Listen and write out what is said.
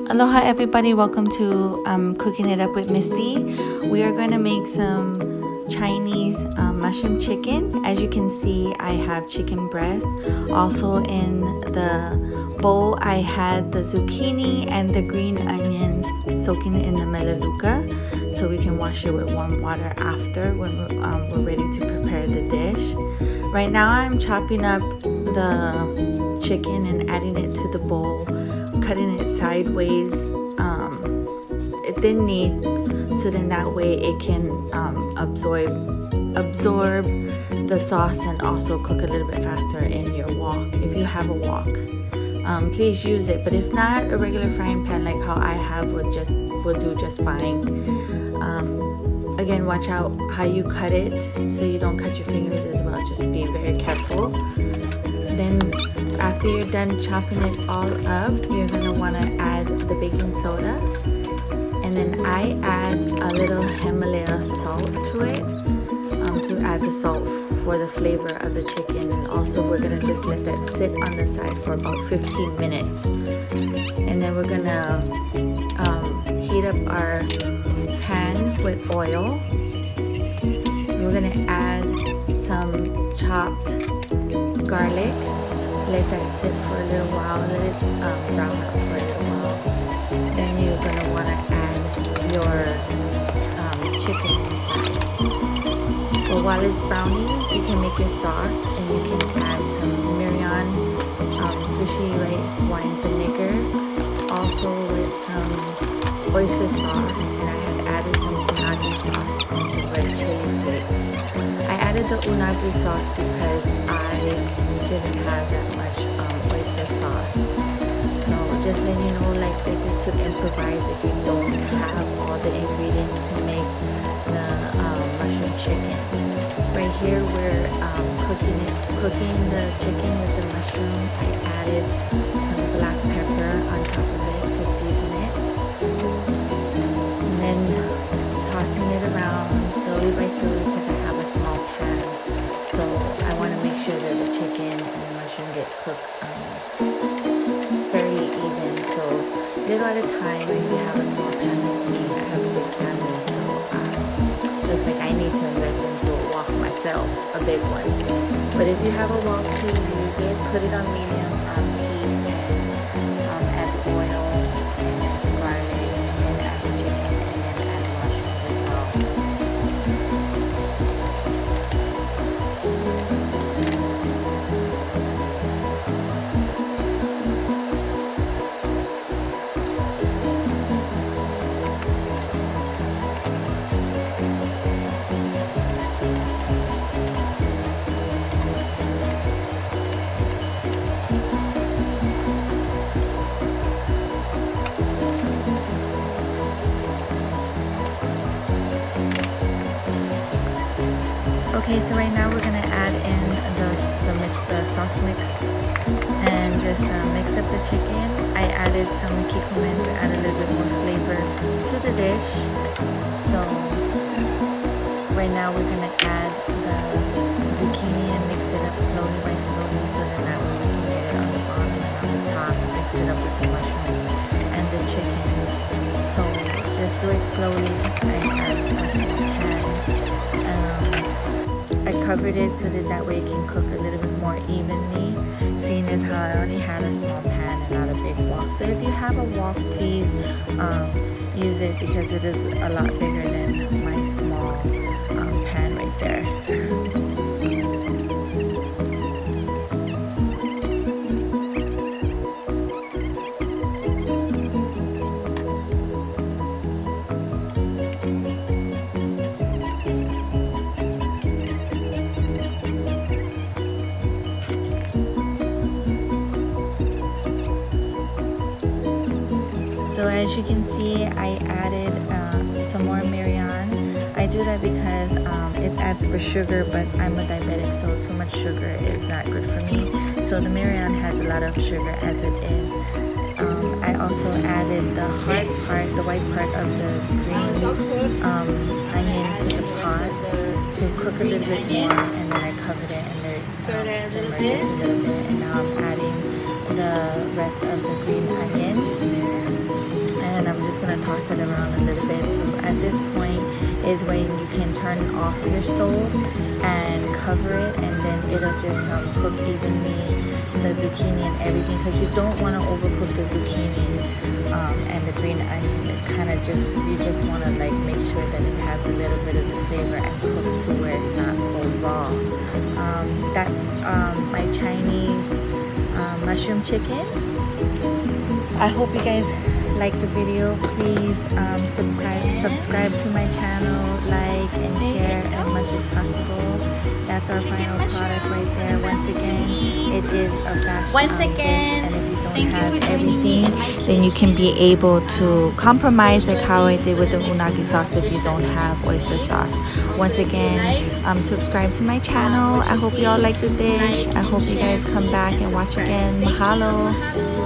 Aloha everybody, welcome to Cooking It Up with Misty. We are going to make some Chinese mushroom chicken. As you can see, I have chicken breast. Also in the bowl, I had the zucchini and the green onions soaking in the melaleuca, so we can wash it with warm water after when we're ready to prepare the dish. Right now I'm chopping up the chicken and adding it to the bowl, cutting it sideways, thinly, so then that way it can absorb the sauce and also cook a little bit faster in your wok. If you have a wok, please use it, but if not, a regular frying pan like how I have will do just fine. Again, watch out how you cut it so you don't cut your fingers as well. Just be very careful. Then after you're done chopping it all up, you're going to want to add the baking soda, and then I add a little Himalaya salt to it, to add the salt for the flavor of the chicken. And also we're going to just let that sit on the side for about 15 minutes, and then we're going to heat up our pan with oil. We're going to add some chopped garlic. Let that sit for a little while, let it brown up for a little while. Then you're going to want to add your chicken inside. But while it's browning, you can make your sauce, and you can add some mirin, sushi rice wine vinegar, also with some oyster sauce, and I had added some unagi sauce and some red chili flakes. I added the unagi sauce because I didn't have that much oyster sauce, so just letting you know, like, this is to improvise if you don't have all the ingredients to make the mushroom chicken. Right here we're cooking the chicken with the mushroom. I added some black pepper on top of it to season it, and then tossing it around slowly by slowly because I have a small pan. So I want to make sure that the chicken and the mushroom get cooked fairly even. So little at a time. When you have a small pan like me, I have a big family, so looks like I need to invest into a wok myself, a big one. But if you have a wok, please use it. Put it on medium heat, and add the oil, and add the garlic, and then add the chicken, and then add the mushrooms as well. Okay, so right now we're going to add in the sauce mix, and just mix up the chicken. I added some kikioman to add a little bit more flavor to the dish. So right now we're going to add the zucchini and mix it up slowly by slowly, so that way we can get it on the bottom and on the top, and mix it up with the mushroom and the chicken. So just do it slowly because I have a small pan. I covered it so that way it can cook a little bit more evenly, seeing as how I only had a small pan and not a big wok. So if you have a wok, please use it, because it is a lot bigger than my small pan right there. So as you can see, I added some more mirin. I do that because it adds for sugar, but I'm a diabetic, so too much sugar is not good for me. So the mirin has a lot of sugar as it is. I also added the hard part, the white part of the green onion to the pot to cook a little bit more, and then I covered it and let it simmer just a little bit. And now I'm adding the rest of the green onions. toss it around a little bit. So at this point is when you can turn off your stove and cover it, and then it'll just cook evenly the zucchini and everything, because you don't want to overcook the zucchini and the green onion. It kind of just, you just want to like make sure that it has a little bit of the flavor and cook to where it's not so raw. That's my Chinese mushroom chicken. I hope you guys like the video. Please subscribe to my channel, like and share as much as possible. That's our final product right there. Once again, it is a fast dish, and if you don't have everything, then you can be able to compromise, like how I did with the unagi sauce, if you don't have oyster sauce. Once again, subscribe to my channel. I hope you all like the dish. I hope you guys come back and watch again. Mahalo.